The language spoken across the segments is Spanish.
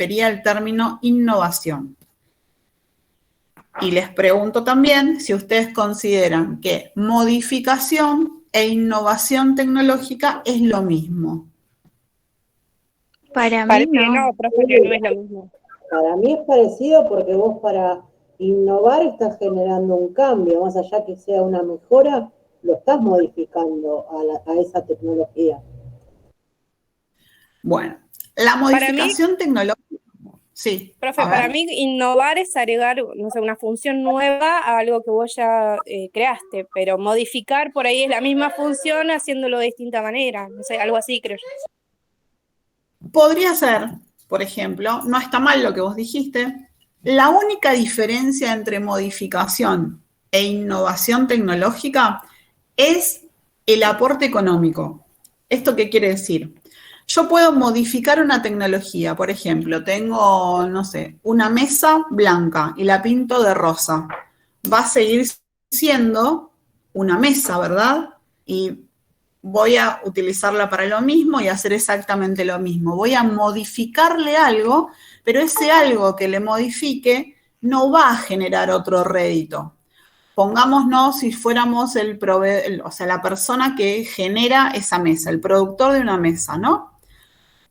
refería al término innovación. Y les pregunto también si ustedes consideran que modificación e innovación tecnológica es lo mismo. Para mí Parece no. no, profe, que no es lo mismo. Para mí es parecido porque vos para innovar estás generando un cambio, más allá que sea una mejora, lo estás modificando a esa tecnología. Bueno, la modificación tecnológica, sí. Profe, para mí innovar es agregar, no sé, una función nueva a algo que vos ya creaste, pero modificar por ahí es la misma función haciéndolo de distinta manera, no sé, algo así creo yo. Podría ser, por ejemplo, no está mal lo que vos dijiste, la única diferencia entre modificación e innovación tecnológica es el aporte económico. ¿Esto qué quiere decir? Yo puedo modificar una tecnología, por ejemplo, tengo, no sé, una mesa blanca y la pinto de rosa. Va a seguir siendo una mesa, ¿verdad? Y voy a utilizarla para lo mismo y hacer exactamente lo mismo. Voy a modificarle algo, pero ese algo que le modifique no va a generar otro rédito. Pongámonos si fuéramos la persona que genera esa mesa, el productor de una mesa, ¿no?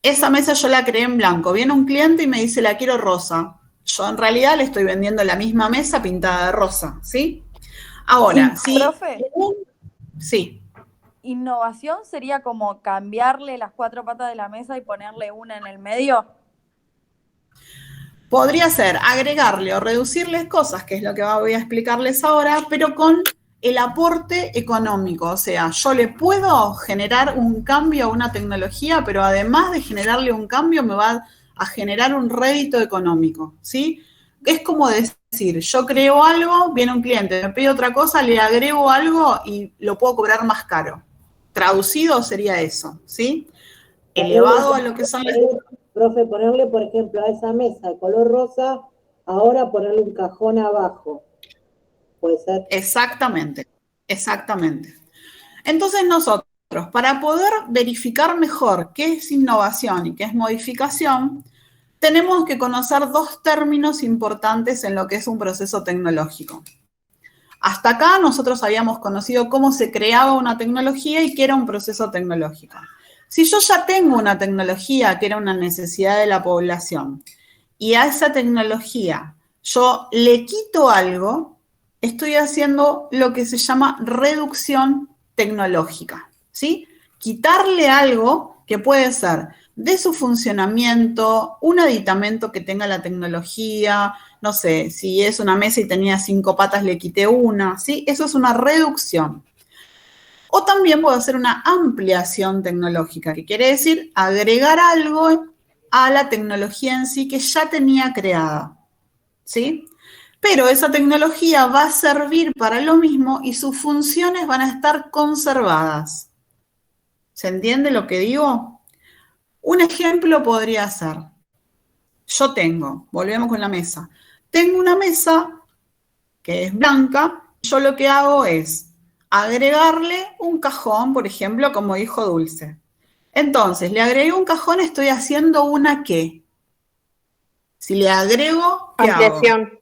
Esa mesa yo la creé en blanco. Viene un cliente y me dice, la quiero rosa. Yo en realidad le estoy vendiendo la misma mesa pintada de rosa, ¿sí? Ahora, sí. Profe, sí. ¿innovación sería como cambiarle las 4 patas de la mesa y ponerle una en el medio? Podría ser agregarle o reducirles cosas, que es lo que voy a explicarles ahora, pero con el aporte económico. O sea, yo le puedo generar un cambio a una tecnología, pero además de generarle un cambio, me va a generar un rédito económico, ¿sí? Es como decir, yo creo algo, viene un cliente, me pide otra cosa, le agrego algo y lo puedo cobrar más caro. Traducido sería eso, ¿sí? Elevado a lo que son las... Profe, ponerle, por ejemplo, a esa mesa de color rosa, ahora ponerle un cajón abajo. ¿Puede ser? Exactamente, exactamente. Entonces nosotros, para poder verificar mejor qué es innovación y qué es modificación, tenemos que conocer dos términos importantes en lo que es un proceso tecnológico. Hasta acá nosotros habíamos conocido cómo se creaba una tecnología y qué era un proceso tecnológico. Si yo ya tengo una tecnología que era una necesidad de la población y a esa tecnología yo le quito algo, estoy haciendo lo que se llama reducción tecnológica, ¿sí? Quitarle algo que puede ser de su funcionamiento, un aditamento que tenga la tecnología, no sé, si es una mesa y tenía 5 patas, le quité una, ¿sí? Eso es una reducción. O también puedo hacer una ampliación tecnológica, que quiere decir agregar algo a la tecnología en sí que ya tenía creada, ¿sí? Pero esa tecnología va a servir para lo mismo y sus funciones van a estar conservadas. ¿Se entiende lo que digo? Un ejemplo podría ser, volvemos con la mesa, tengo una mesa que es blanca, yo lo que hago es agregarle un cajón, por ejemplo, como dijo Dulce. Entonces, le agregué un cajón, estoy haciendo una ¿qué? Si le agrego, ¿qué Ampliación. hago?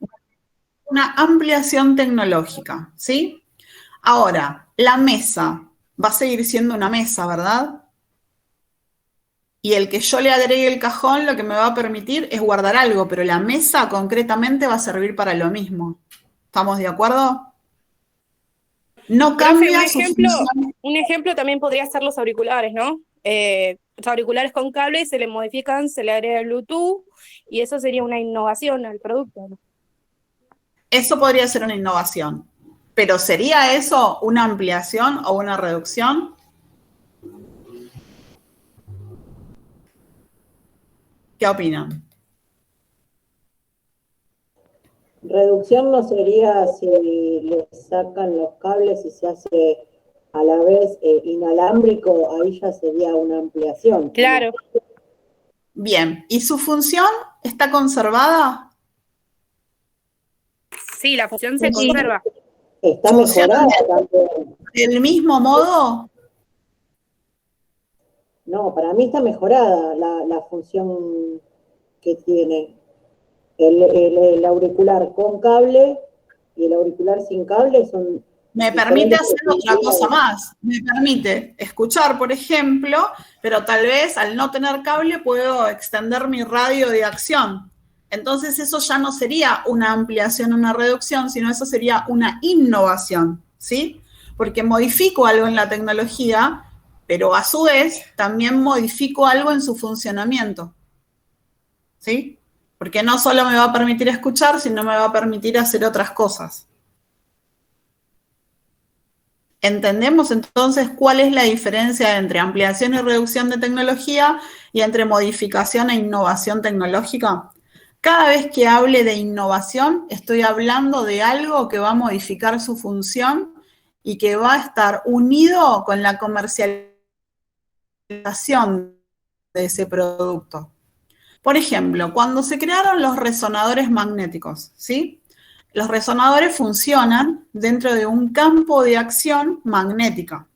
Una ampliación tecnológica, ¿sí? Ahora, la mesa va a seguir siendo una mesa, ¿verdad? Y el que yo le agregue el cajón lo que me va a permitir es guardar algo, pero la mesa concretamente va a servir para lo mismo. ¿Estamos de acuerdo? No cambia Profe, su función. un ejemplo también podría ser los auriculares, ¿no? Los auriculares con cable se le modifican, se le agrega el Bluetooth y eso sería una innovación al producto, ¿no? Eso podría ser una innovación, pero ¿sería eso una ampliación o una reducción? ¿Qué opinan? Reducción no sería si le sacan los cables y se hace a la vez inalámbrico, ahí ya sería una ampliación. Claro. Bien, ¿y su función está conservada? Sí, la función se conserva. Está mejorada también. ¿Del mismo modo? No, para mí está mejorada la función que tiene el auricular con cable y el auricular sin cable son Me permite diferentes hacer otra cosa posibilidades. más. Me permite escuchar, por ejemplo, pero tal vez al no tener cable puedo extender mi radio de acción. Entonces eso ya no sería una ampliación, una reducción, sino eso sería una innovación, ¿sí? Porque modifico algo en la tecnología, pero a su vez también modifico algo en su funcionamiento, ¿sí? Porque no solo me va a permitir escuchar, sino me va a permitir hacer otras cosas. ¿Entendemos entonces cuál es la diferencia entre ampliación y reducción de tecnología y entre modificación e innovación tecnológica? Cada vez que hable de innovación, estoy hablando de algo que va a modificar su función y que va a estar unido con la comercialización de ese producto. Por ejemplo, cuando se crearon los resonadores magnéticos, ¿sí? Los resonadores funcionan dentro de un campo de acción magnética.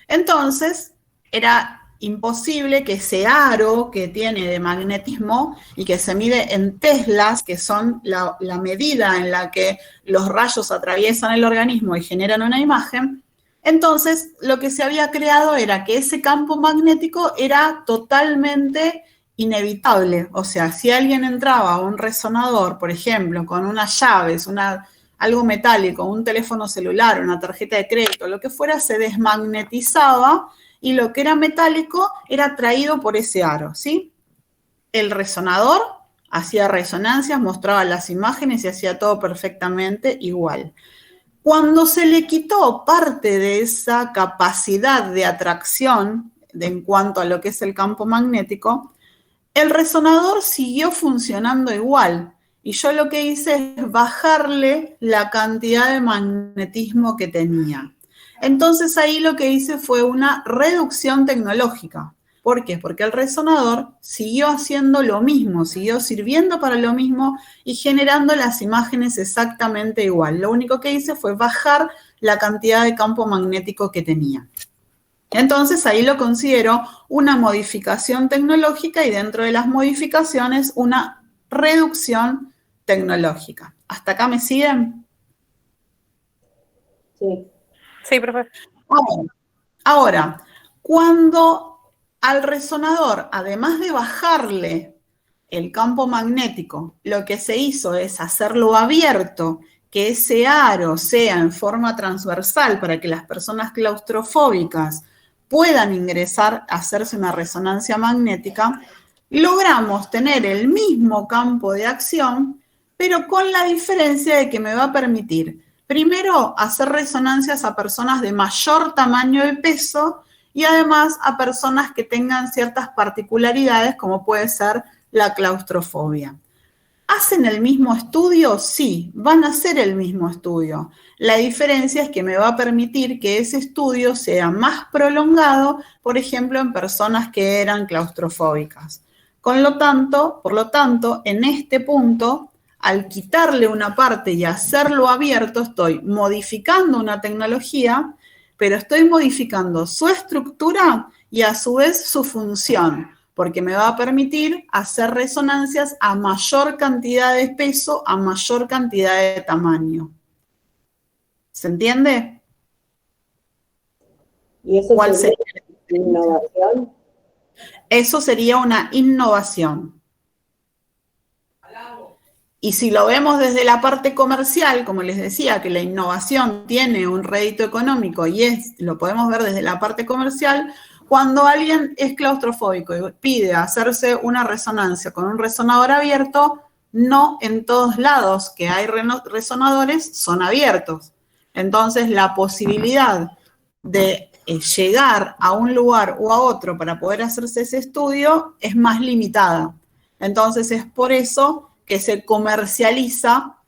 Entonces, era imposible que ese aro que tiene de magnetismo y que se mide en teslas, que son la medida en la que los rayos atraviesan el organismo y generan una imagen, entonces lo que se había creado era que ese campo magnético era totalmente inevitable. O sea, si alguien entraba a un resonador, por ejemplo, con unas llaves, algo metálico, un teléfono celular, una tarjeta de crédito, lo que fuera, se desmagnetizaba y lo que era metálico era traído por ese aro, ¿sí? El resonador hacía resonancias, mostraba las imágenes y hacía todo perfectamente igual. Cuando se le quitó parte de esa capacidad de atracción en cuanto a lo que es el campo magnético, el resonador siguió funcionando igual. Y yo lo que hice es bajarle la cantidad de magnetismo que tenía. Entonces ahí lo que hice fue una reducción tecnológica. ¿Por qué? Porque el resonador siguió haciendo lo mismo, siguió sirviendo para lo mismo y generando las imágenes exactamente igual. Lo único que hice fue bajar la cantidad de campo magnético que tenía. Entonces ahí lo considero una modificación tecnológica y dentro de las modificaciones una reducción tecnológica. ¿Hasta acá me siguen? Sí. Sí, profe. Ahora, cuando al resonador, además de bajarle el campo magnético, lo que se hizo es hacerlo abierto, que ese aro sea en forma transversal para que las personas claustrofóbicas puedan ingresar a hacerse una resonancia magnética, logramos tener el mismo campo de acción, pero con la diferencia de que me va a permitir, primero, hacer resonancias a personas de mayor tamaño y peso y además a personas que tengan ciertas particularidades como puede ser la claustrofobia. ¿Hacen el mismo estudio? Sí, van a hacer el mismo estudio. La diferencia es que me va a permitir que ese estudio sea más prolongado, por ejemplo, en personas que eran claustrofóbicas. Por lo tanto, en este punto, al quitarle una parte y hacerlo abierto, estoy modificando una tecnología, pero estoy modificando su estructura y a su vez su función, porque me va a permitir hacer resonancias a mayor cantidad de peso, a mayor cantidad de tamaño. ¿Se entiende? ¿Y eso ¿Cuál sería sería? innovación? Eso sería una innovación. Y si lo vemos desde la parte comercial, como les decía, que la innovación tiene un rédito económico y lo podemos ver desde la parte comercial, cuando alguien es claustrofóbico y pide hacerse una resonancia con un resonador abierto, no en todos lados que hay resonadores son abiertos. Entonces, la posibilidad de llegar a un lugar o a otro para poder hacerse ese estudio es más limitada. Entonces, es por eso que se comercializa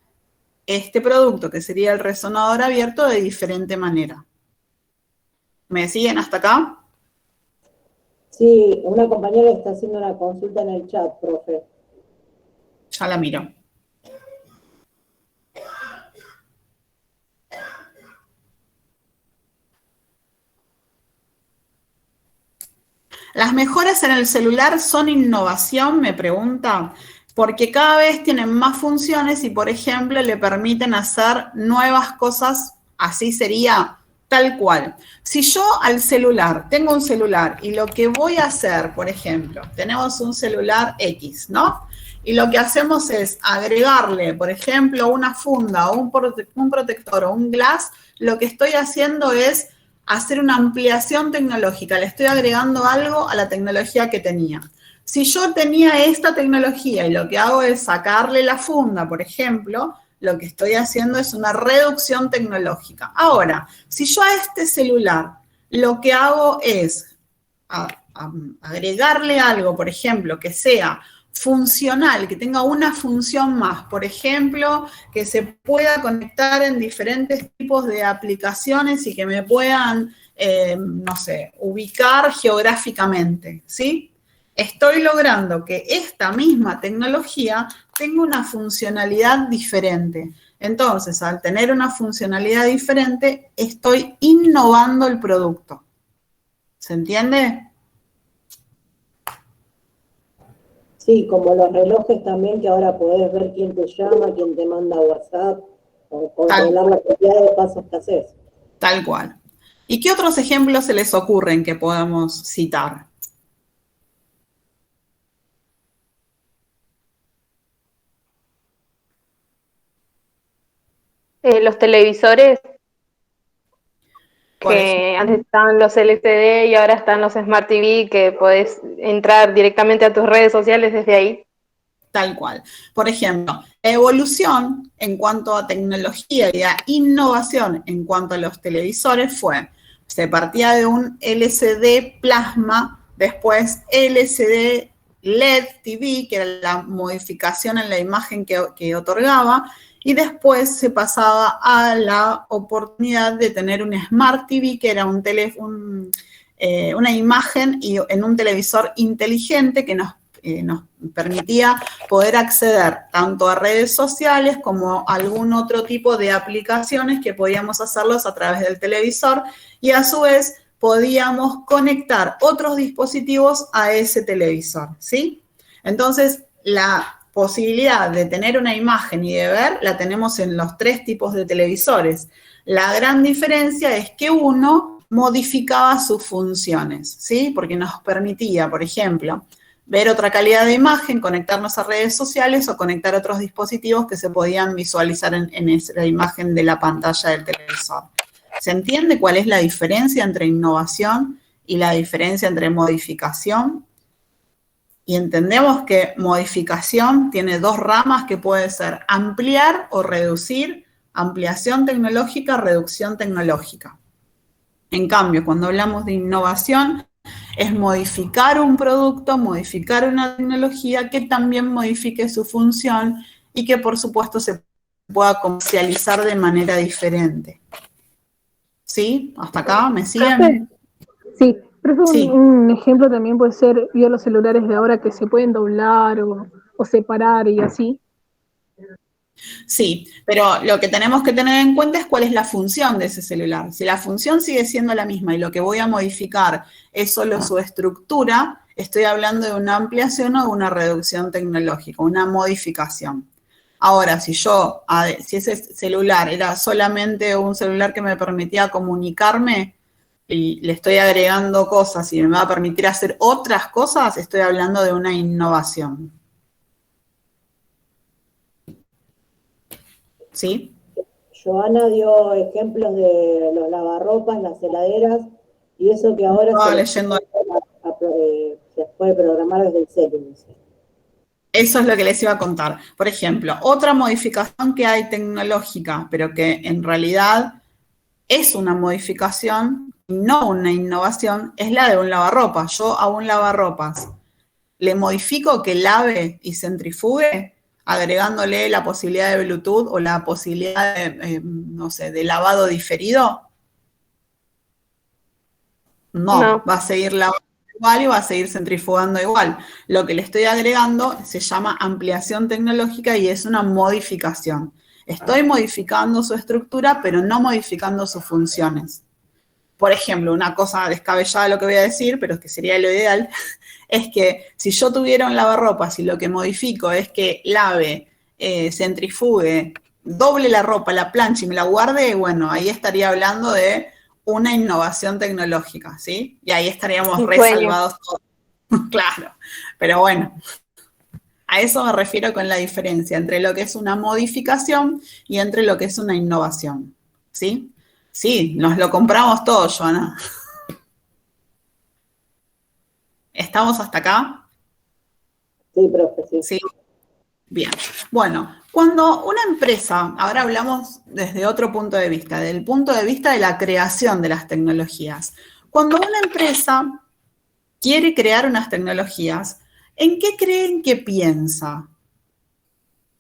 este producto, que sería el resonador abierto, de diferente manera. ¿Me siguen hasta acá? Sí, una compañera está haciendo una consulta en el chat, profe. Ya la miro. ¿Las mejoras en el celular son innovación? Me pregunta. porque cada vez tienen más funciones y, por ejemplo, le permiten hacer nuevas cosas, así sería tal cual. Si yo al celular, tengo un celular y lo que voy a hacer, por ejemplo, tenemos un celular X, ¿no? Y lo que hacemos es agregarle, por ejemplo, una funda o un protector o un glass, lo que estoy haciendo es hacer una ampliación tecnológica, le estoy agregando algo a la tecnología que tenía. Si yo tenía esta tecnología y lo que hago es sacarle la funda, por ejemplo, lo que estoy haciendo es una reducción tecnológica. Ahora, si yo a este celular lo que hago es agregarle algo, por ejemplo, que sea funcional, que tenga una función más, por ejemplo, que se pueda conectar en diferentes tipos de aplicaciones y que me puedan, no sé, ubicar geográficamente, ¿sí? Estoy logrando que esta misma tecnología tenga una funcionalidad diferente. Entonces, al tener una funcionalidad diferente, estoy innovando el producto. ¿Se entiende? Sí, como los relojes también, que ahora podés ver quién te llama, quién te manda WhatsApp, o controlar la cantidad de pasos que haces. Tal cual. ¿Y qué otros ejemplos se les ocurren que podamos citar? Los televisores, Por que ejemplo, antes estaban los LCD y ahora están los Smart TV, que podés entrar directamente a tus redes sociales desde ahí. tal cual. Por ejemplo, evolución en cuanto a tecnología y a innovación en cuanto a los televisores se partía de un LCD plasma, después LCD LED TV, que era la modificación en la imagen que otorgaba, y después se pasaba a la oportunidad de tener un Smart TV, que era una imagen y en un televisor inteligente que nos permitía poder acceder tanto a redes sociales como a algún otro tipo de aplicaciones que podíamos hacerlos a través del televisor y a su vez podíamos conectar otros dispositivos a ese televisor, ¿sí? Entonces, la posibilidad de tener una imagen y de ver la tenemos en los tres tipos de televisores. La gran diferencia es que uno modificaba sus funciones, ¿sí? Porque nos permitía, por ejemplo, ver otra calidad de imagen, conectarnos a redes sociales o conectar otros dispositivos que se podían visualizar en la imagen de la pantalla del televisor. ¿Se entiende cuál es la diferencia entre innovación y la diferencia entre modificación? Y entendemos que modificación tiene dos ramas que puede ser ampliar o reducir, ampliación tecnológica, reducción tecnológica. En cambio, cuando hablamos de innovación, es modificar un producto, modificar una tecnología que también modifique su función y que, por supuesto, se pueda comercializar de manera diferente. ¿Sí? ¿Hasta acá? ¿Me siguen? Sí, pero Sí. un ejemplo también puede ser, vio los celulares de ahora que se pueden doblar o separar y así. Sí, pero lo que tenemos que tener en cuenta es cuál es la función de ese celular. Si la función sigue siendo la misma y lo que voy a modificar es solo su estructura, estoy hablando de una ampliación o de una reducción tecnológica, una modificación. Ahora, si ese celular era solamente un celular que me permitía comunicarme y le estoy agregando cosas y me va a permitir hacer otras cosas, estoy hablando de una innovación. ¿Sí? Joana dio ejemplos de los lavarropas, las heladeras, y eso que ahora se puede programar desde el celu. Eso es lo que les iba a contar. Por ejemplo, otra modificación que hay tecnológica, pero que en realidad es una modificación, no una innovación, es la de un lavarropas. Yo a un lavarropas le modifico que lave y centrifugue, agregándole la posibilidad de Bluetooth o la posibilidad de, no sé, de lavado diferido. No, va a seguir lavando igual y va a seguir centrifugando igual. Lo que le estoy agregando se llama ampliación tecnológica y es una modificación. Estoy modificando su estructura, pero no modificando sus funciones. Por ejemplo, una cosa descabellada lo que voy a decir, pero es que sería lo ideal, es que si yo tuviera un lavarropas y lo que modifico es que lave, centrifugue, doble la ropa, la planche y me la guarde, bueno, ahí estaría hablando de una innovación tecnológica, ¿sí? Y ahí estaríamos Un resalvados todos. Claro, pero bueno, a eso me refiero con la diferencia entre lo que es una modificación y entre lo que es una innovación, ¿sí? Sí, nos lo compramos todo, Joana. ¿Estamos hasta acá? Sí, profe, sí. Sí. Bien. Bueno, cuando una empresa, ahora hablamos desde otro punto de vista, del punto de vista de la creación de las tecnologías. Cuando una empresa quiere crear unas tecnologías, ¿en qué creen que piensa?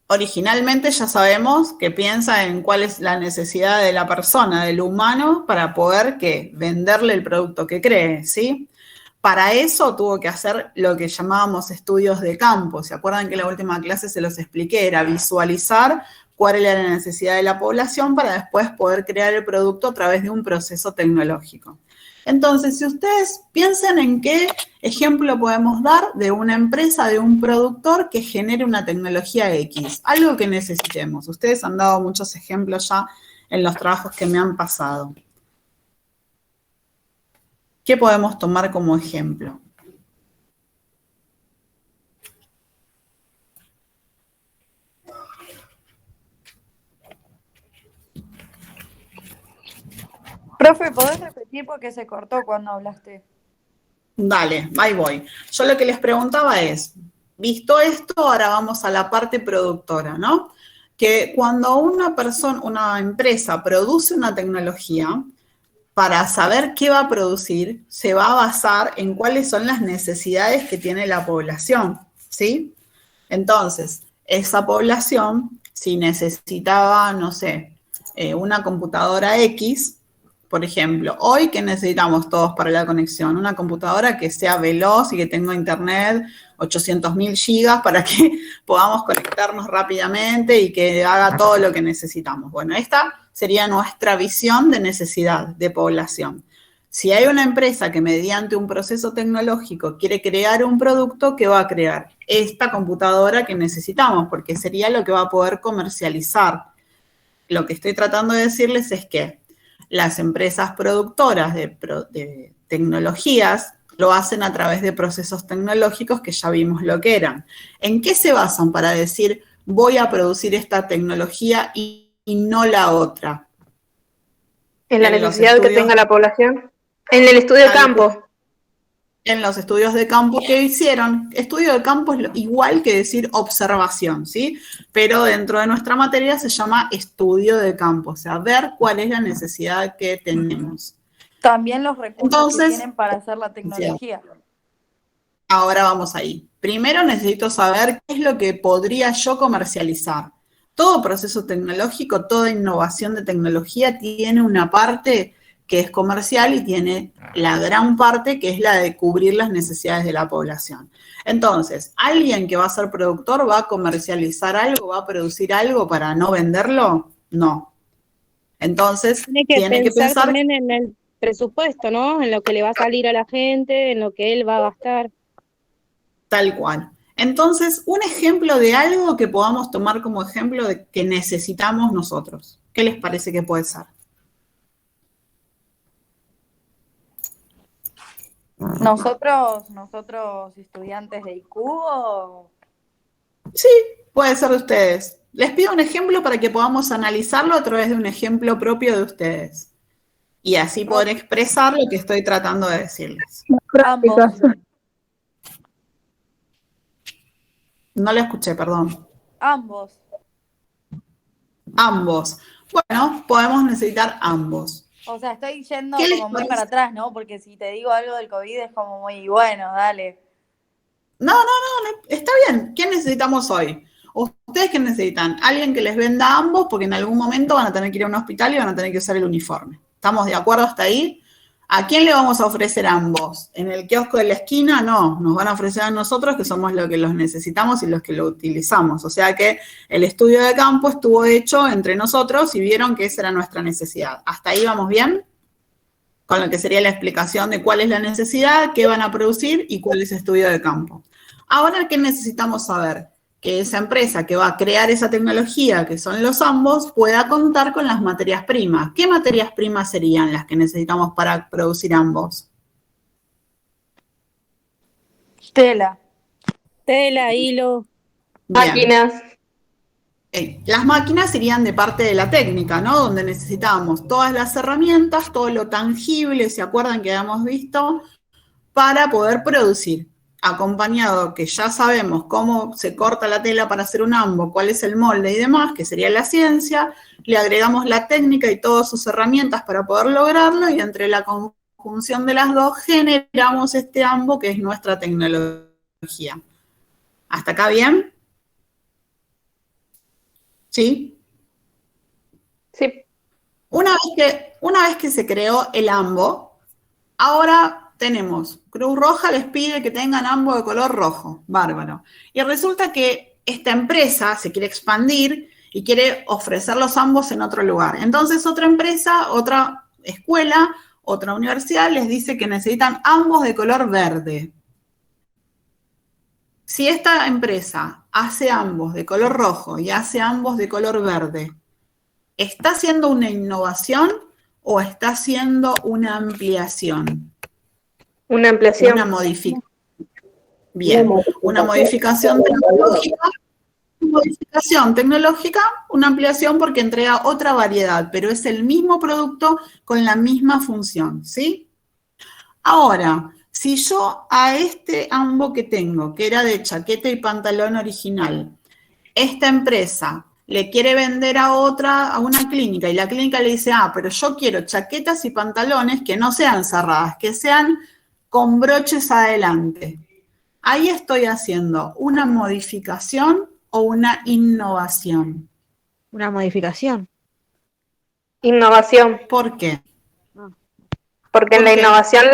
Originalmente ya sabemos que piensa en cuál es la necesidad de la persona, del humano, para poder venderle el producto que cree, ¿sí? Para eso tuvo que hacer lo que llamábamos estudios de campo. ¿Se acuerdan que en la última clase se los expliqué? Era visualizar cuál era la necesidad de la población para después poder crear el producto a través de un proceso tecnológico. Entonces, si ustedes piensan en qué ejemplo podemos dar de una empresa, de un productor que genere una tecnología X, algo que necesitemos. Ustedes han dado muchos ejemplos ya en los trabajos que me han pasado. ¿Qué podemos tomar como ejemplo? Profe, ¿podés repetir porque se cortó cuando hablaste? Dale, ahí voy. Yo lo que les preguntaba es, visto esto, ahora vamos a la parte productora, ¿no? Que cuando una empresa produce una tecnología, para saber qué va a producir, se va a basar en cuáles son las necesidades que tiene la población, ¿sí? Entonces, esa población, si necesitaba, no sé, una computadora X, por ejemplo, hoy, ¿qué necesitamos todos para la conexión? Una computadora que sea veloz y que tenga internet, 800.000 gigas para que podamos conectarnos rápidamente y que haga todo lo que necesitamos. Bueno, esta sería nuestra visión de necesidad de población. Si hay una empresa que mediante un proceso tecnológico quiere crear un producto, ¿qué va a crear? Esta computadora que necesitamos, porque sería lo que va a poder comercializar. Lo que estoy tratando de decirles es que las empresas productoras de tecnologías lo hacen a través de procesos tecnológicos que ya vimos lo que eran. ¿En qué se basan para decir voy a producir esta tecnología y no la otra? En la necesidad que tenga la población. En el estudio de campo. En los estudios de campo que hicieron, estudio de campo es igual que decir observación, ¿sí? Pero dentro de nuestra materia se llama estudio de campo, o sea, ver cuál es la necesidad que tenemos. También los recursos que tienen para hacer la tecnología. Ahora vamos ahí. Primero necesito saber qué es lo que podría yo comercializar. Todo proceso tecnológico, toda innovación de tecnología tiene una parte que es comercial y tiene la gran parte que es la de cubrir las necesidades de la población. Entonces, ¿alguien que va a ser productor va a comercializar algo, va a producir algo para no venderlo? No. Entonces, tiene que pensar también en el presupuesto, ¿no? En lo que le va a salir a la gente, en lo que él va a gastar. Tal cual. Entonces, un ejemplo de algo que podamos tomar como ejemplo de que necesitamos nosotros. ¿Qué les parece que puede ser? ¿Nosotros estudiantes de IQ o...? Sí, puede ser de ustedes. Les pido un ejemplo para que podamos analizarlo a través de un ejemplo propio de ustedes. Y así poder expresar lo que estoy tratando de decirles. Ambos. No lo escuché, perdón. Ambos. Ambos. Bueno, podemos necesitar ambos. O sea, estoy yendo como muy para atrás, ¿no? Porque si te digo algo del COVID es como muy bueno, dale. No, está bien. ¿Qué necesitamos hoy? ¿Ustedes qué necesitan? Alguien que les venda ambos porque en algún momento van a tener que ir a un hospital y van a tener que usar el uniforme. ¿Estamos de acuerdo hasta ahí? ¿A quién le vamos a ofrecer ambos? ¿En el kiosco de la esquina? No, nos van a ofrecer a nosotros que somos los que los necesitamos y los que lo utilizamos. O sea que el estudio de campo estuvo hecho entre nosotros y vieron que esa era nuestra necesidad. ¿Hasta ahí vamos bien? con lo que sería la explicación de cuál es la necesidad, qué van a producir y cuál es el estudio de campo. Ahora, ¿qué necesitamos saber? Que esa empresa que va a crear esa tecnología, que son los ambos, pueda contar con las materias primas. ¿Qué materias primas serían las que necesitamos para producir ambos? Tela. Tela, hilo. Bien. Máquinas. Las máquinas irían de parte de la técnica, ¿no? Donde necesitamos todas las herramientas, todo lo tangible, ¿se acuerdan que habíamos visto? Para poder producir. Acompañado que ya sabemos cómo se corta la tela para hacer un ambo, cuál es el molde y demás, que sería la ciencia, le agregamos la técnica y todas sus herramientas para poder lograrlo, y entre la conjunción de las dos generamos este ambo que es nuestra tecnología. ¿Hasta acá bien? ¿Sí? Sí. Una vez que se creó el ambo, ahora tenemos, Cruz Roja les pide que tengan ambo de color rojo, bárbaro. Y resulta que esta empresa se quiere expandir y quiere ofrecer los ambos en otro lugar. Entonces otra empresa, otra escuela, otra universidad les dice que necesitan ambos de color verde. Si esta empresa hace ambos de color rojo y hace ambos de color verde, ¿está haciendo una innovación o está haciendo una ampliación? Una ampliación. Una modificación. Bien, una modificación tecnológica. Modificación tecnológica, una ampliación porque entrega otra variedad, pero es el mismo producto con la misma función, ¿sí? Ahora, si yo a este ambo que tengo, que era de chaqueta y pantalón original, esta empresa le quiere vender a una clínica, y la clínica le dice, pero yo quiero chaquetas y pantalones que no sean cerradas, que sean con broches adelante. Ahí estoy haciendo una modificación o una innovación. Una modificación. Innovación. ¿Por qué? Porque en ¿Por la qué? innovación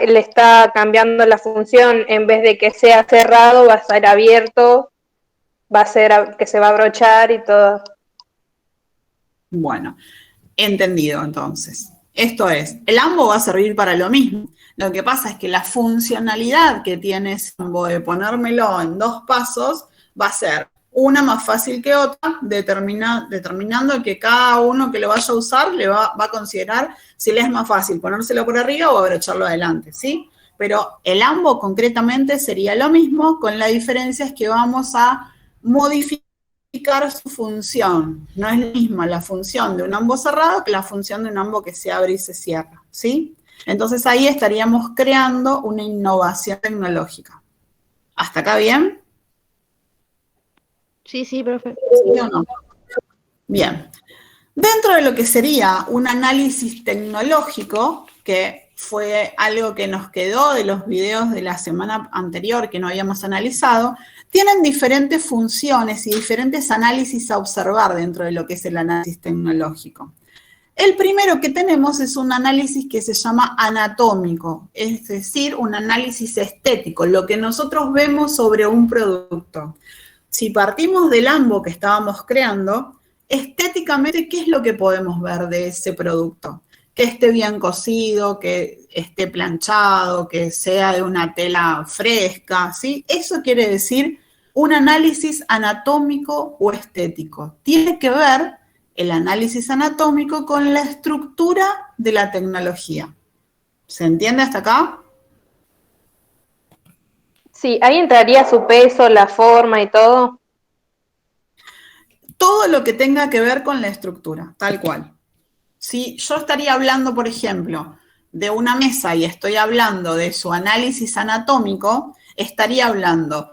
le está cambiando la función. En vez de que sea cerrado, va a ser abierto, va a ser que se va a abrochar y todo. Bueno, entendido entonces. Esto es, el ambo va a servir para lo mismo. Lo que pasa es que la funcionalidad que tiene ese ambo de ponérmelo en 2 pasos va a ser una más fácil que otra, determinando que cada uno que lo vaya a usar le va a considerar si le es más fácil ponérselo por arriba o abrocharlo adelante, ¿sí? Pero el ambo concretamente sería lo mismo, con la diferencia es que vamos a modificar su función. No es la misma la función de un ambo cerrado que la función de un ambo que se abre y se cierra, ¿sí? Entonces ahí estaríamos creando una innovación tecnológica. ¿Hasta acá bien? Sí, profe. ¿Sí o no? Bien. Dentro de lo que sería un análisis tecnológico, que fue algo que nos quedó de los videos de la semana anterior que no habíamos analizado, tienen diferentes funciones y diferentes análisis a observar dentro de lo que es el análisis tecnológico. El primero que tenemos es un análisis que se llama anatómico, es decir, un análisis estético, lo que nosotros vemos sobre un producto. Si partimos del ambo que estábamos creando, estéticamente, ¿qué es lo que podemos ver de ese producto? Que esté bien cosido, que esté planchado, que sea de una tela fresca, ¿sí? Eso quiere decir un análisis anatómico o estético. Tiene que ver el análisis anatómico con la estructura de la tecnología. ¿Se entiende hasta acá? Sí, ahí entraría su peso, la forma y todo. Todo lo que tenga que ver con la estructura, tal cual. Si yo estaría hablando, por ejemplo, de una mesa y estoy hablando de su análisis anatómico, estaría hablando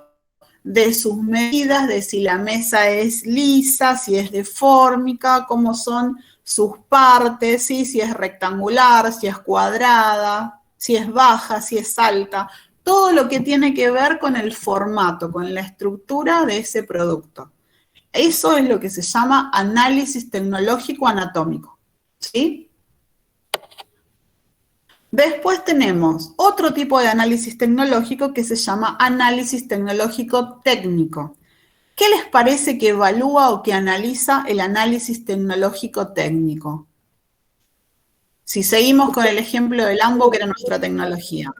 de sus medidas, de si la mesa es lisa, si es deformica, cómo son sus partes, ¿sí? Si es rectangular, si es cuadrada, si es baja, si es alta. Todo lo que tiene que ver con el formato, con la estructura de ese producto. Eso es lo que se llama análisis tecnológico anatómico, ¿sí? Después tenemos otro tipo de análisis tecnológico que se llama análisis tecnológico técnico. ¿Qué les parece que evalúa o que analiza el análisis tecnológico técnico? Si seguimos con el ejemplo del AMBO, que era nuestra tecnología.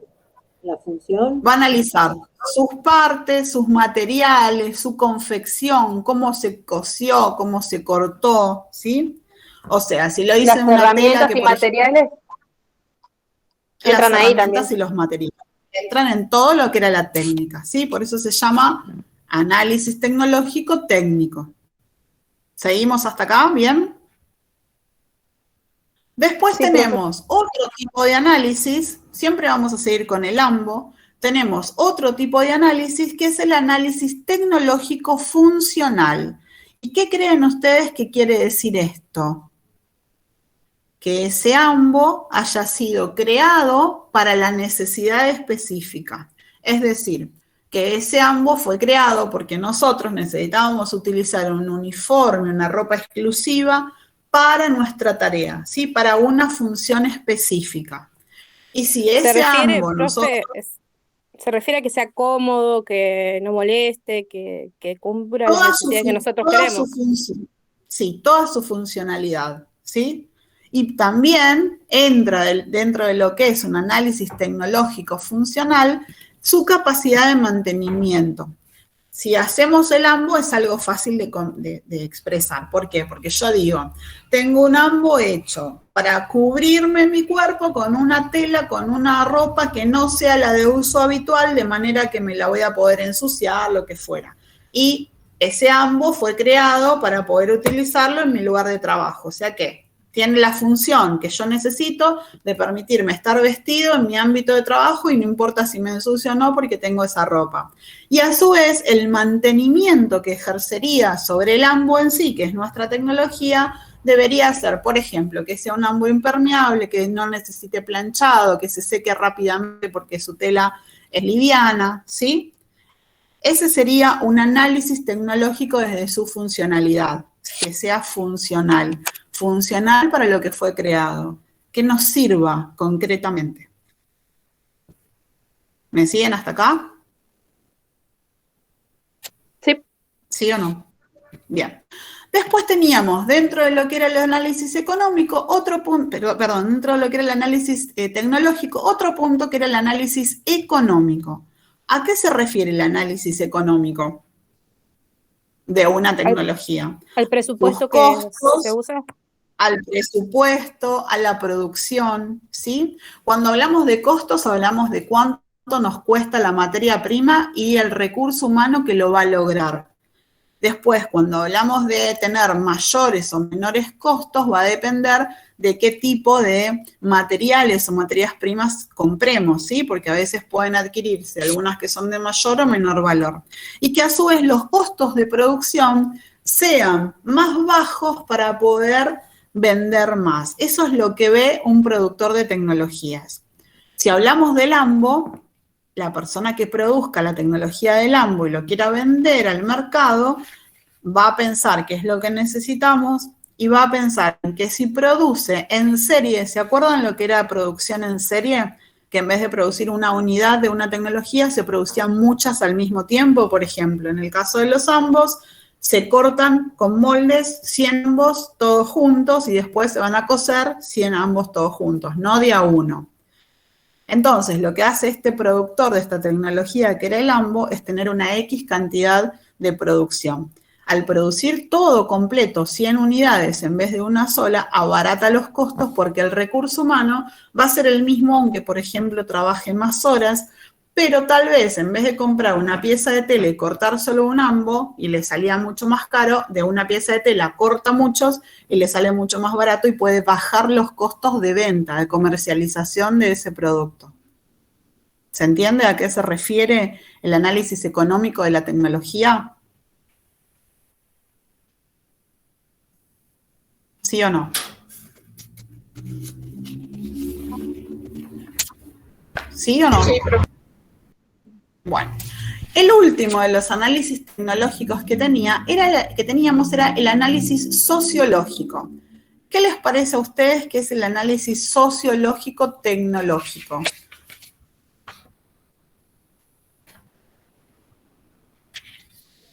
La función. Va a analizar sus partes, sus materiales, su confección, cómo se cosió, cómo se cortó, ¿sí? O sea, si lo hice Las en una tela herramientas que, y por ejemplo, materiales las entran ahí herramientas también. y los materiales entran en todo lo que era la técnica, ¿sí? Por eso se llama análisis tecnológico técnico. ¿Seguimos hasta acá? ¿Bien? Después Sí, profe. tenemos otro tipo de análisis, siempre vamos a seguir con el AMBO, tenemos otro tipo de análisis que es el análisis tecnológico funcional. ¿Y qué creen ustedes que quiere decir esto? Que ese AMBO haya sido creado para la necesidad específica. Es decir, que ese AMBO fue creado porque nosotros necesitábamos utilizar un uniforme, una ropa exclusiva para nuestra tarea, ¿sí? Para una función específica. Y si Se ese refiere, AMBO nosotros... profe, se refiere a que sea cómodo, que no moleste, que cumpla las Toda su, necesidades que nosotros toda su queremos. función, sí, toda su funcionalidad, ¿sí? Y también entra dentro de lo que es un análisis tecnológico funcional, su capacidad de mantenimiento. Si hacemos el AMBO es algo fácil de expresar. ¿Por qué? Porque yo digo, tengo un AMBO hecho para cubrirme mi cuerpo con una tela, con una ropa que no sea la de uso habitual, de manera que me la voy a poder ensuciar, lo que fuera. Y ese AMBO fue creado para poder utilizarlo en mi lugar de trabajo. O sea que tiene la función que yo necesito de permitirme estar vestido en mi ámbito de trabajo y no importa si me ensucio o no porque tengo esa ropa. Y a su vez, el mantenimiento que ejercería sobre el AMBO en sí, que es nuestra tecnología, debería ser, por ejemplo, que sea un AMBO impermeable, que no necesite planchado, que se seque rápidamente porque su tela es liviana, ¿sí? Ese sería un análisis tecnológico desde su funcionalidad, que sea funcional, funcional para lo que fue creado, que nos sirva concretamente. ¿Me siguen hasta acá? Sí. ¿Sí o no? Bien. Después teníamos, dentro de lo que era el análisis económico, otro punto, perdón, dentro de lo que era el análisis tecnológico, otro punto que era el análisis económico. ¿A qué se refiere el análisis económico de una tecnología? Al Sus presupuesto que se costos, usa. al presupuesto, a la producción, ¿sí? Cuando hablamos de costos, hablamos de cuánto nos cuesta la materia prima y el recurso humano que lo va a lograr. Después, cuando hablamos de tener mayores o menores costos, va a depender de qué tipo de materiales o materias primas compremos, ¿sí? Porque a veces pueden adquirirse algunas que son de mayor o menor valor. Y que a su vez los costos de producción sean más bajos para poder vender más. Eso es lo que ve un productor de tecnologías. Si hablamos del AMBO, la persona que produzca la tecnología del AMBO y lo quiera vender al mercado, va a pensar qué es lo que necesitamos y va a pensar en que si produce en serie, ¿se acuerdan lo que era producción en serie? Que en vez de producir una unidad de una tecnología, se producían muchas al mismo tiempo. Por ejemplo, en el caso de los ambos, se cortan con moldes 100 ambos todos juntos y después se van a coser 100 ambos todos juntos, no de a uno. Entonces, lo que hace este productor de esta tecnología, que era el AMBO, es tener una X cantidad de producción. Al producir todo completo, 100 unidades en vez de una sola, abarata los costos porque el recurso humano va a ser el mismo, aunque, por ejemplo, trabaje más horas, pero tal vez en vez de comprar una pieza de tela y cortar solo un AMBO, y le salía mucho más caro, de una pieza de tela corta muchos y le sale mucho más barato y puede bajar los costos de venta, de comercialización de ese producto. ¿Se entiende a qué se refiere el análisis económico de la tecnología? ¿Sí o no? ¿Sí o no? Sí, profe. Bueno, el último de los análisis tecnológicos que teníamos era el análisis sociológico. ¿Qué les parece a ustedes que es el análisis sociológico tecnológico?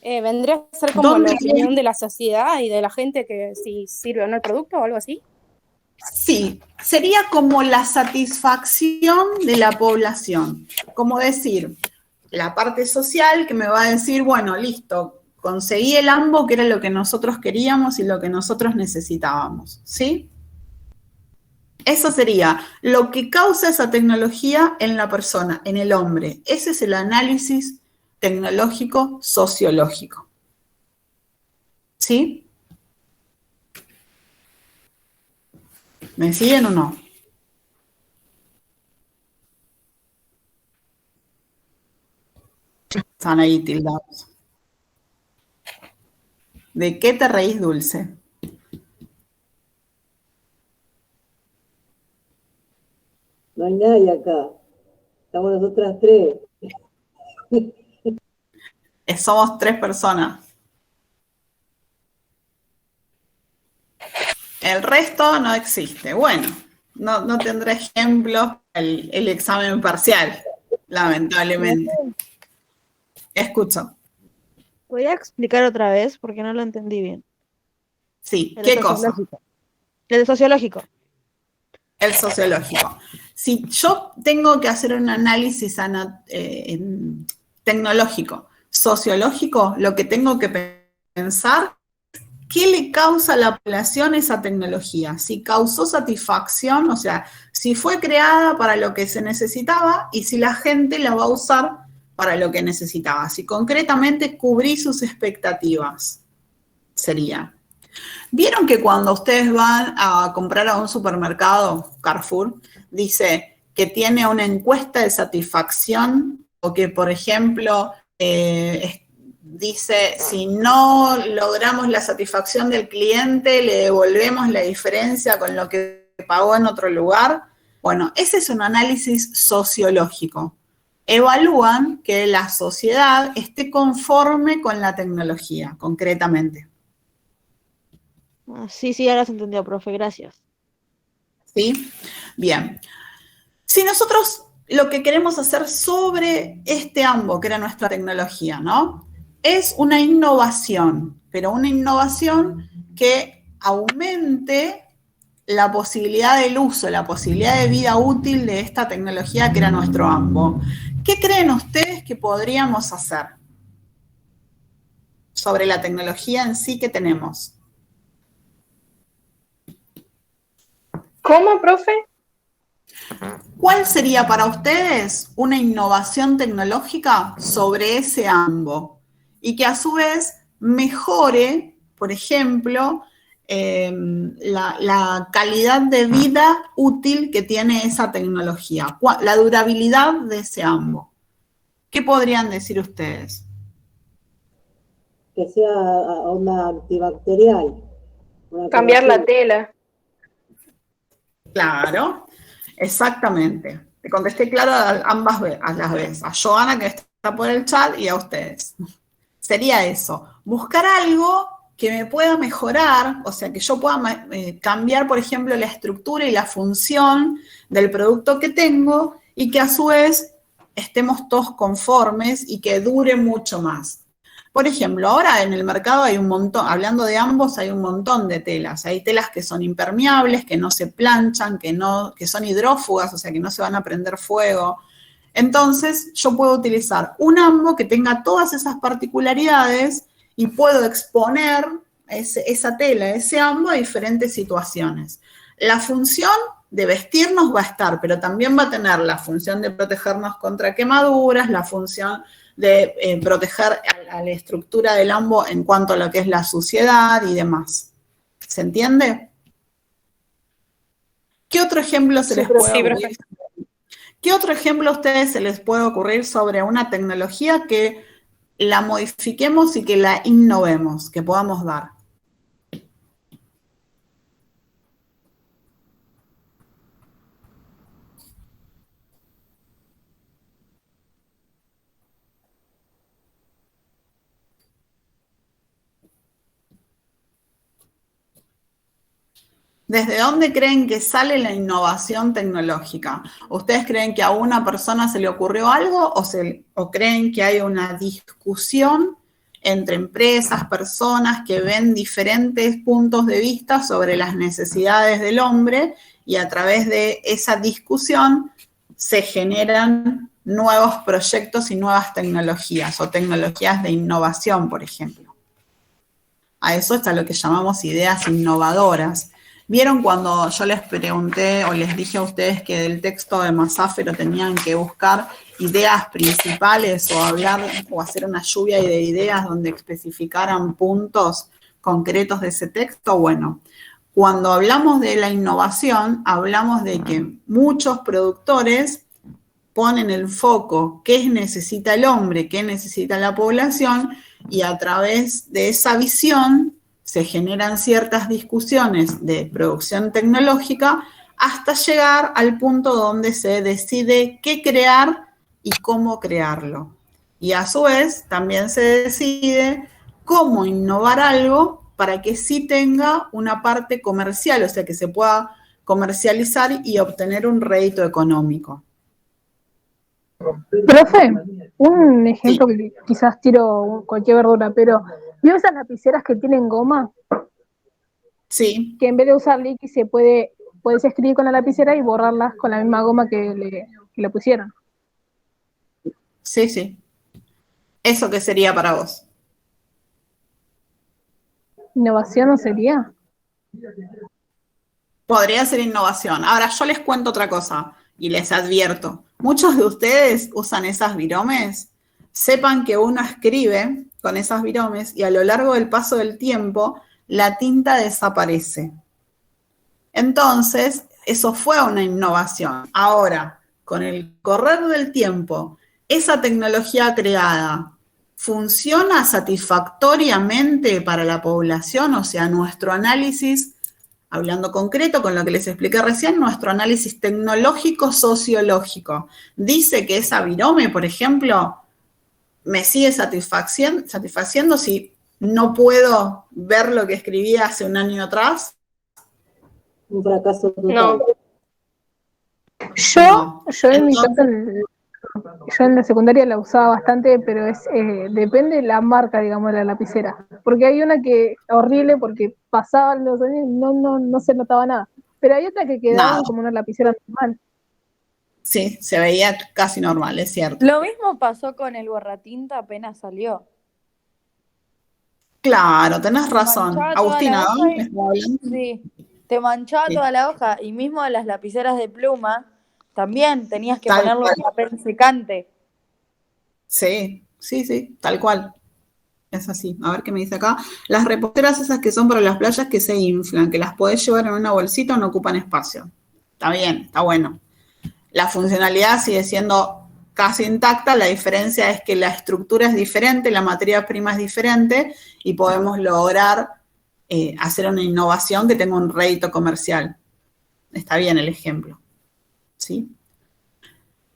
¿Vendría a ser como la opinión de la sociedad y de la gente que si sirve o no el producto o algo así? Sí, sería como la satisfacción de la población. Como decir, la parte social que me va a decir, bueno, listo, conseguí el AMBO, que era lo que nosotros queríamos y lo que nosotros necesitábamos, ¿sí? Eso sería lo que causa esa tecnología en la persona, en el hombre. Ese es el análisis tecnológico sociológico. ¿Sí? ¿Me siguen o no? Están ahí tildados. ¿De qué te reís, Dulce? No hay nadie acá. Estamos nosotras tres. Somos 3 personas. El resto no existe. Bueno, no tendrá ejemplos el examen parcial, lamentablemente. Escucho. ¿Podría explicar otra vez? Porque no lo entendí bien. Sí, El ¿qué cosa? sociológico. El sociológico. El sociológico. Si yo tengo que hacer un análisis tecnológico, sociológico, lo que tengo que pensar, ¿qué le causa a la población esa tecnología? Si causó satisfacción, o sea, si fue creada para lo que se necesitaba y si la gente la va a usar para lo que necesitaba. Si concretamente cubrí sus expectativas, sería. ¿Vieron que cuando ustedes van a comprar a un supermercado, Carrefour, dice que tiene una encuesta de satisfacción o que, por ejemplo, dice, si no logramos la satisfacción del cliente, le devolvemos la diferencia con lo que pagó en otro lugar? Bueno, ese es un análisis sociológico. Evalúan que la sociedad esté conforme con la tecnología, concretamente. Sí, ahora se entendió, profe, gracias. ¿Sí? Bien. Si nosotros lo que queremos hacer sobre este AMBO, que era nuestra tecnología, ¿no? Es una innovación, pero una innovación que aumente la posibilidad del uso, la posibilidad de vida útil de esta tecnología que era nuestro AMBO. ¿Qué creen ustedes que podríamos hacer sobre la tecnología en sí que tenemos? ¿Cómo, profe? ¿Cuál sería para ustedes una innovación tecnológica sobre ese AMBO? Y que a su vez mejore, por ejemplo, la calidad de vida útil que tiene esa tecnología, la durabilidad de ese AMBO. ¿Qué podrían decir ustedes? Que sea onda antibacterial. Cambiar la tela. Claro, exactamente. Te contesté claro a las veces, a Joana que está por el chat y a ustedes. Sería eso, buscar algo que me pueda mejorar, o sea, que yo pueda cambiar, por ejemplo, la estructura y la función del producto que tengo y que a su vez estemos todos conformes y que dure mucho más. Por ejemplo, ahora en el mercado hay un montón, hablando de ambos, hay un montón de telas. Hay telas que son impermeables, que no se planchan, que son hidrófugas, o sea, que no se van a prender fuego. Entonces, yo puedo utilizar un ambo que tenga todas esas particularidades y puedo exponer esa tela, ese ambo a diferentes situaciones. La función de vestirnos va a estar, pero también va a tener la función de protegernos contra quemaduras, la función de proteger a la estructura del ambo en cuanto a lo que es la suciedad y demás. ¿Se entiende? ¿Qué otro ejemplo se les puede ocurrir? ¿Qué otro ejemplo a ustedes se les puede ocurrir sobre una tecnología que la modifiquemos y que la innovemos, que podamos dar? ¿Desde dónde creen que sale la innovación tecnológica? ¿Ustedes creen que a una persona se le ocurrió algo o creen que hay una discusión entre empresas, personas que ven diferentes puntos de vista sobre las necesidades del hombre y a través de esa discusión se generan nuevos proyectos y nuevas tecnologías o tecnologías de innovación, por ejemplo. A eso está lo que llamamos ideas innovadoras. ¿Vieron cuando yo les pregunté o les dije a ustedes que del texto de Masáfero tenían que buscar ideas principales o hablar o hacer una lluvia de ideas donde especificaran puntos concretos de ese texto? Bueno, cuando hablamos de la innovación, hablamos de que muchos productores ponen el foco, qué necesita el hombre, qué necesita la población, y a través de esa visión se generan ciertas discusiones de producción tecnológica hasta llegar al punto donde se decide qué crear y cómo crearlo. Y a su vez también se decide cómo innovar algo para que sí tenga una parte comercial, o sea, que se pueda comercializar y obtener un rédito económico. Profe, un ejemplo que quizás tiro cualquier verdura, pero ¿vio esas lapiceras que tienen goma? Sí. Que en vez de usar liqui puedes escribir con la lapicera y borrarlas con la misma goma que le pusieron. Sí, sí. ¿Eso qué sería para vos? ¿Innovación no sería? Podría ser innovación. Ahora, yo les cuento otra cosa y les advierto. Muchos de ustedes usan esas viromes. Sepan que uno escribe con esas viromes y a lo largo del paso del tiempo la tinta desaparece. Entonces, eso fue una innovación. Ahora, con el correr del tiempo, esa tecnología creada funciona satisfactoriamente para la población, o sea, nuestro análisis, hablando concreto con lo que les expliqué recién, nuestro análisis tecnológico sociológico dice que esa virome, por ejemplo, me sigue satisfaciendo si no puedo ver lo que escribí hace un año atrás. Un fracaso total. No. Yo en mi caso, yo en la secundaria la usaba bastante, pero depende de la marca, digamos, de la lapicera. Porque hay una que horrible porque pasaban los años y no se notaba nada. Pero hay otra que quedaba como una lapicera normal. Sí, se veía casi normal, es cierto. Lo mismo pasó con el borratinta apenas salió. Claro, tenés razón. Manchaba Agustina, toda la hoja ¿me estaba hablando? Sí, te manchaba Sí. toda la hoja. Y mismo las lapiceras de pluma, también tenías que Tal ponerlo en cual. papel secante. Sí, tal cual. Es así. A ver qué me dice acá. Las reposteras esas que son para las playas que se inflan, que las podés llevar en una bolsita, no ocupan espacio. Está bien, está bueno. La funcionalidad sigue siendo casi intacta, la diferencia es que la estructura es diferente, la materia prima es diferente y podemos lograr hacer una innovación que tenga un rédito comercial. Está bien el ejemplo. ¿Sí?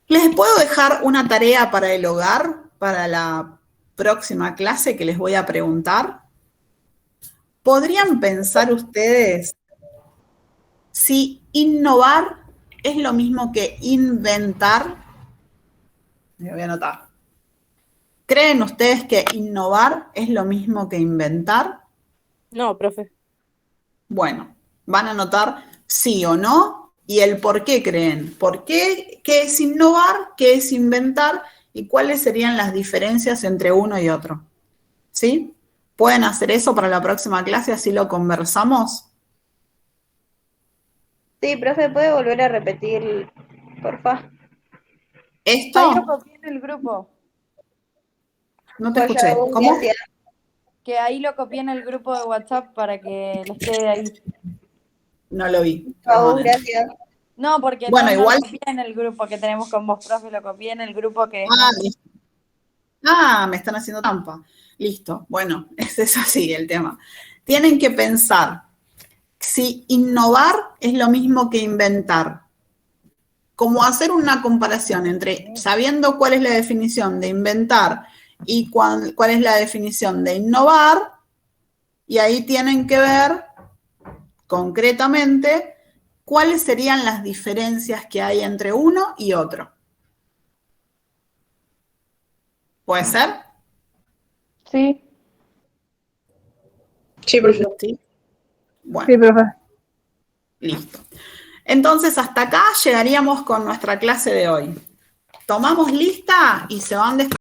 ¿Les puedo dejar una tarea para el hogar, para la próxima clase que les voy a preguntar? ¿Podrían pensar ustedes si innovar es lo mismo que inventar? Me voy a anotar. ¿Creen ustedes que innovar es lo mismo que inventar? No, profe. Bueno, van a anotar sí o no y el por qué creen. ¿Por qué? ¿Qué es innovar? ¿Qué es inventar? ¿Y cuáles serían las diferencias entre uno y otro? ¿Sí? ¿Pueden hacer eso para la próxima clase? Así lo conversamos. Sí, profe, ¿puede volver a repetir, porfa? ¿Esto? Ahí lo copié en el grupo. No te escuché. ¿Cómo? Gracias. Que ahí lo copié en el grupo de WhatsApp para que les quede ahí. No lo vi. Chau, Perdonen. gracias. No, porque Bueno, no igual- lo copié en el grupo que tenemos con vos, profe, lo copié en el grupo que... Listo. Me están haciendo trampa. Listo. Bueno, ese es así el tema. Tienen que pensar si innovar es lo mismo que inventar. Como hacer una comparación entre sabiendo cuál es la definición de inventar y cuál es la definición de innovar, y ahí tienen que ver concretamente cuáles serían las diferencias que hay entre uno y otro. ¿Puede ser? Sí. Sí, profe. ¿Sí? Bueno, Sí, profe. listo. Entonces, hasta acá llegaríamos con nuestra clase de hoy. Tomamos lista y se van